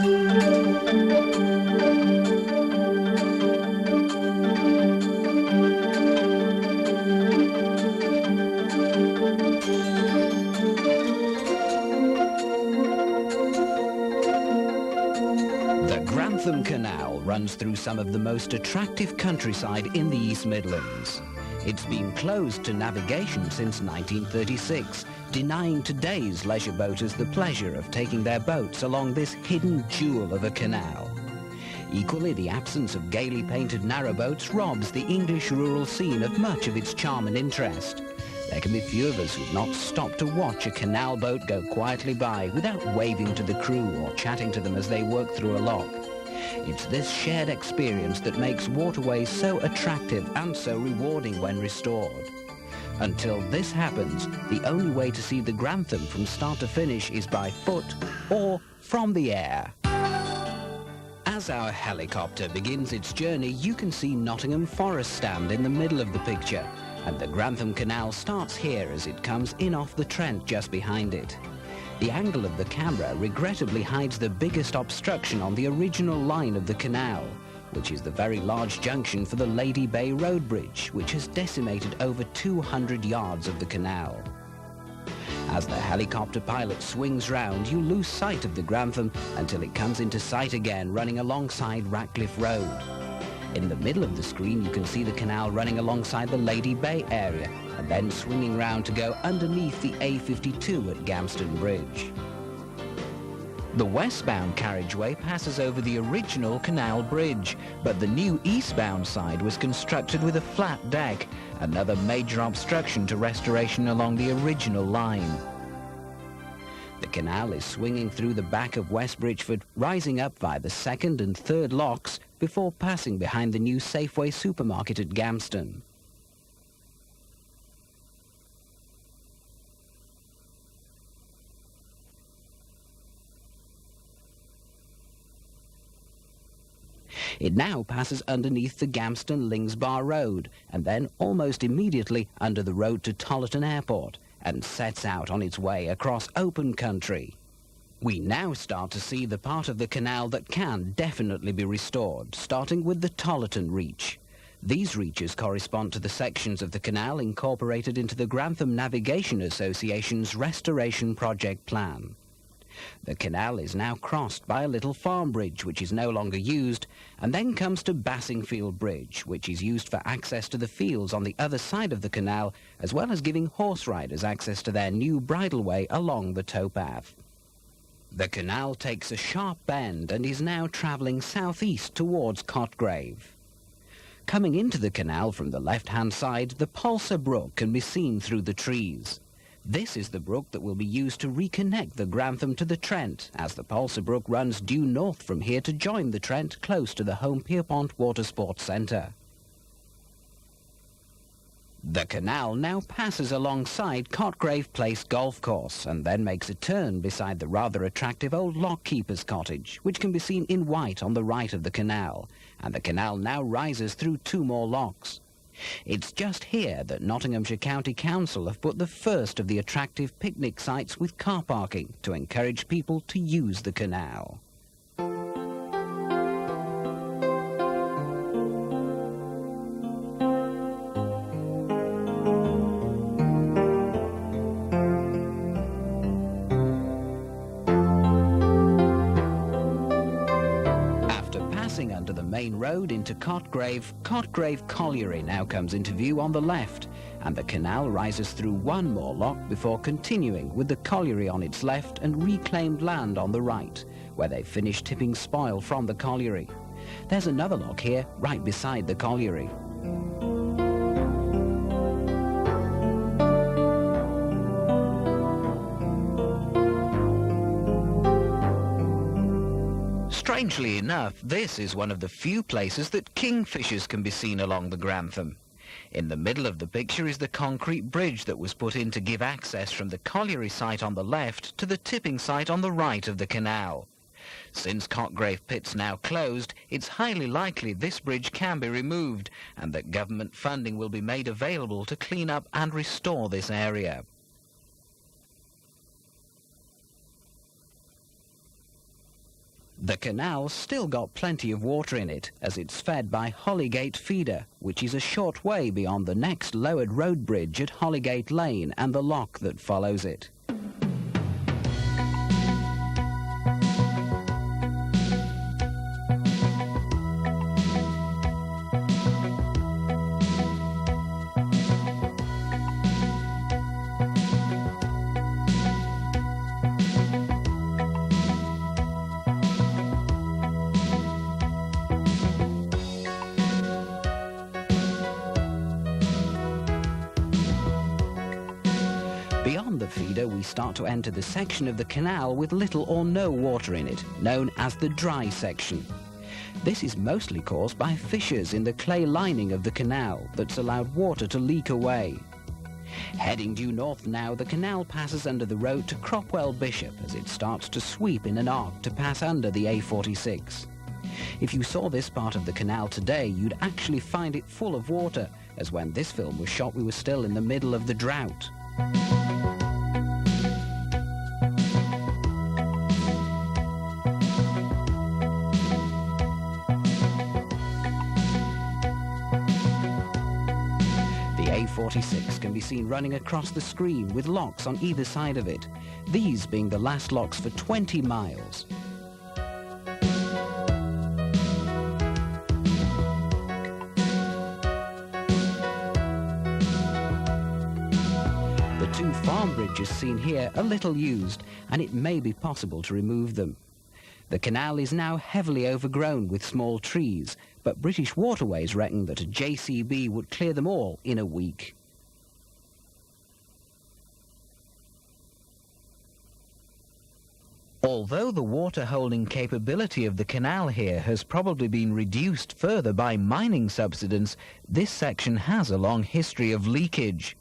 The Grantham Canal runs through some of the most attractive countryside in the East Midlands. It's been closed to navigation since 1936, denying today's leisure boaters the pleasure of taking their boats along this hidden jewel of a canal. Equally, the absence of gaily painted narrowboats robs the English rural scene of much of its charm and interest. There can be few of us who've not stopped to watch a canal boat go quietly by without waving to the crew or chatting to them as they work through a lock. It's this shared experience that makes waterways so attractive and so rewarding when restored. Until this happens, the only way to see the Grantham from start to finish is by foot or from the air. As our helicopter begins its journey, you can see Nottingham Forest stand in the middle of the picture, and the Grantham Canal starts here as it comes in off the Trent just behind it. The angle of the camera regrettably hides the biggest obstruction on the original line of the canal, which is the very large junction for the Lady Bay Road Bridge, which has decimated over 200 yards of the canal. As the helicopter pilot swings round, you lose sight of the Grantham until it comes into sight again running alongside Ratcliffe Road. In the middle of the screen you can see the canal running alongside the Lady Bay area and then swinging round to go underneath the A52 at Gamston Bridge. The westbound carriageway passes over the original canal bridge, but the new eastbound side was constructed with a flat deck, another major obstruction to restoration along the original line. The canal is swinging through the back of West Bridgford, rising up via the second and third locks before passing behind the new Safeway supermarket at Gamston. It now passes underneath the Gamston-Lingsbar Road and then almost immediately under the road to Tollerton Airport and sets out on its way across open country. We now start to see the part of the canal that can definitely be restored, starting with the Tollerton Reach. These reaches correspond to the sections of the canal incorporated into the Grantham Navigation Association's restoration project plan. The canal is now crossed by a little farm bridge which is no longer used, and then comes to Bassingfield Bridge, which is used for access to the fields on the other side of the canal, as well as giving horse riders access to their new bridleway along the towpath. The canal takes a sharp bend and is now travelling southeast towards Cotgrave. Coming into the canal from the left-hand side, the Polser Brook can be seen through the trees. This is the brook that will be used to reconnect the Grantham to the Trent, as the Polser Brook runs due north from here to join the Trent close to the Home Pierpont Water Sports Centre. The canal now passes alongside Cotgrave Place Golf Course and then makes a turn beside the rather attractive old lockkeeper's cottage, which can be seen in white on the right of the canal, and the canal now rises through two more locks. It's just here that Nottinghamshire County Council have put the first of the attractive picnic sites with car parking to encourage people to use the canal. Under the main road into Cotgrave Colliery now comes into view on the left, and the canal rises through one more lock before continuing with the colliery on its left and reclaimed land on the right, where they finish tipping spoil from the colliery. There's another lock here right beside the colliery. Strangely enough, this is one of the few places that kingfishers can be seen along the Grantham. In the middle of the picture is the concrete bridge that was put in to give access from the colliery site on the left to the tipping site on the right of the canal. Since Cotgrave Pit's now closed, it's highly likely this bridge can be removed and that government funding will be made available to clean up and restore this area. The canal's still got plenty of water in it, as it's fed by Hollygate Feeder, which is a short way beyond the next lowered road bridge at Hollygate Lane and the lock that follows it. Beyond the feeder, we start to enter the section of the canal with little or no water in it, known as the dry section. This is mostly caused by fissures in the clay lining of the canal that's allowed water to leak away. Heading due north now, the canal passes under the road to Cropwell Bishop as it starts to sweep in an arc to pass under the A46. If you saw this part of the canal today, you'd actually find it full of water, as when this film was shot we were still in the middle of the drought. The A46 can be seen running across the screen with locks on either side of it, these being the last locks for 20 miles. The two farm bridges seen here are little used, and it may be possible to remove them. The canal is now heavily overgrown with small trees, but British Waterways reckon that a JCB would clear them all in a week. Although the water-holding capability of the canal here has probably been reduced further by mining subsidence, this section has a long history of leakage.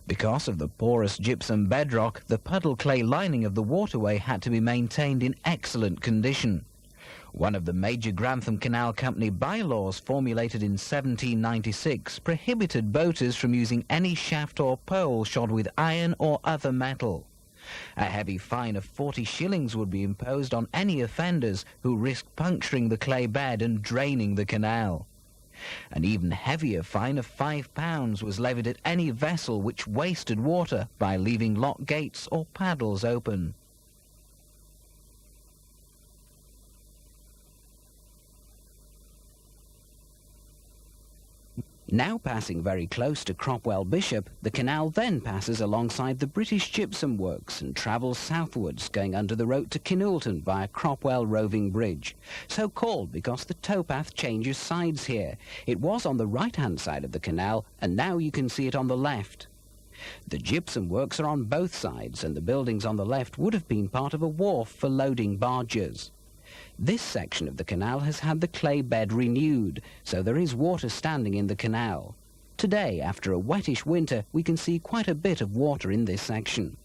Because of the porous gypsum bedrock, the puddle clay lining of the waterway had to be maintained in excellent condition. One of the major Grantham Canal Company bylaws, formulated in 1796, prohibited boaters from using any shaft or pole shod with iron or other metal. A heavy fine of 40 shillings would be imposed on any offenders who risked puncturing the clay bed and draining the canal. An even heavier fine of £5 was levied at any vessel which wasted water by leaving lock gates or paddles open. Now passing very close to Cropwell Bishop, the canal then passes alongside the British Gypsum Works and travels southwards, going under the road to Kinulton via Cropwell Roving Bridge, so called because the towpath changes sides here. It was on the right-hand side of the canal, and now you can see it on the left. The gypsum works are on both sides, and the buildings on the left would have been part of a wharf for loading barges. This section of the canal has had the clay bed renewed, so there is water standing in the canal. Today, after a wettish winter, we can see quite a bit of water in this section.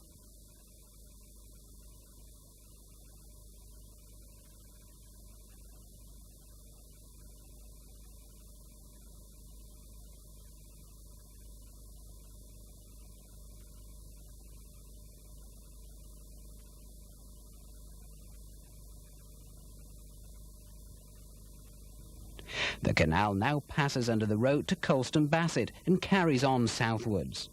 The canal now passes under the road to Colston Bassett and carries on southwards.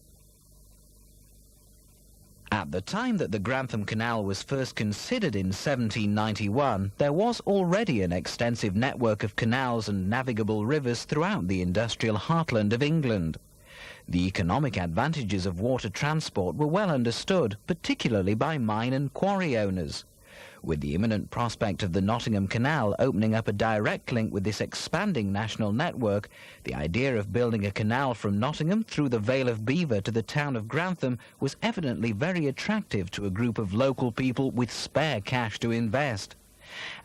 At the time that the Grantham Canal was first considered in 1791, there was already an extensive network of canals and navigable rivers throughout the industrial heartland of England. The economic advantages of water transport were well understood, particularly by mine and quarry owners. With the imminent prospect of the Nottingham Canal opening up a direct link with this expanding national network, the idea of building a canal from Nottingham through the Vale of Belvoir to the town of Grantham was evidently very attractive to a group of local people with spare cash to invest.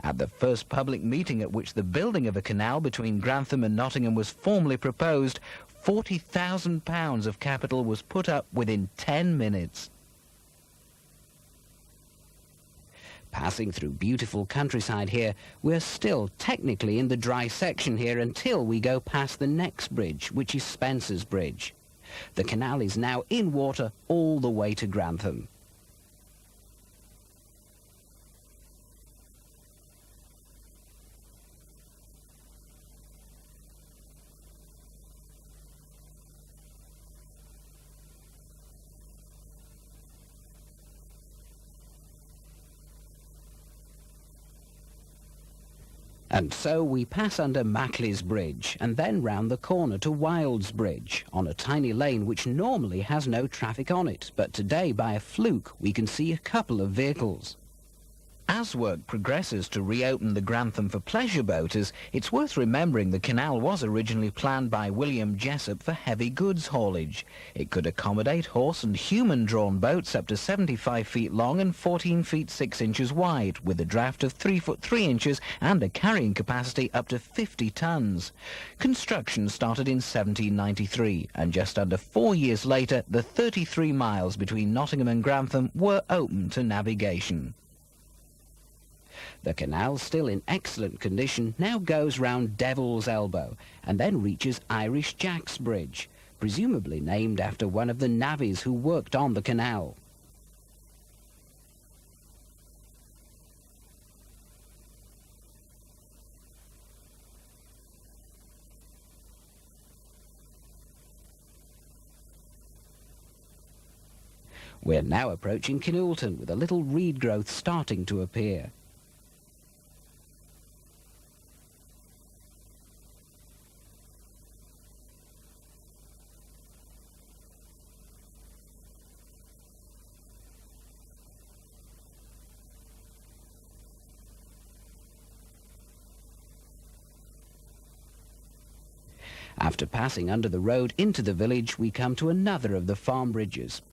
At the first public meeting at which the building of a canal between Grantham and Nottingham was formally proposed, £40,000 of capital was put up within 10 minutes. Passing through beautiful countryside here, we're still technically in the dry section here until we go past the next bridge, which is Spencer's Bridge. The canal is now in water all the way to Grantham. And so we pass under Mackley's Bridge and then round the corner to Wilds Bridge on a tiny lane which normally has no traffic on it, but today by a fluke we can see a couple of vehicles. As work progresses to reopen the Grantham for pleasure boaters, it's worth remembering the canal was originally planned by William Jessup for heavy goods haulage. It could accommodate horse and human-drawn boats up to 75 feet long and 14 feet 6 inches wide, with a draft of 3 foot 3 inches and a carrying capacity up to 50 tons. Construction started in 1793, and just under 4 years later, the 33 miles between Nottingham and Grantham were open to navigation. The canal, still in excellent condition, now goes round Devil's Elbow and then reaches Irish Jack's Bridge, presumably named after one of the navvies who worked on the canal. We're now approaching Kinulton, with a little reed growth starting to appear. After passing under the road into the village, we come to another of the farm bridges.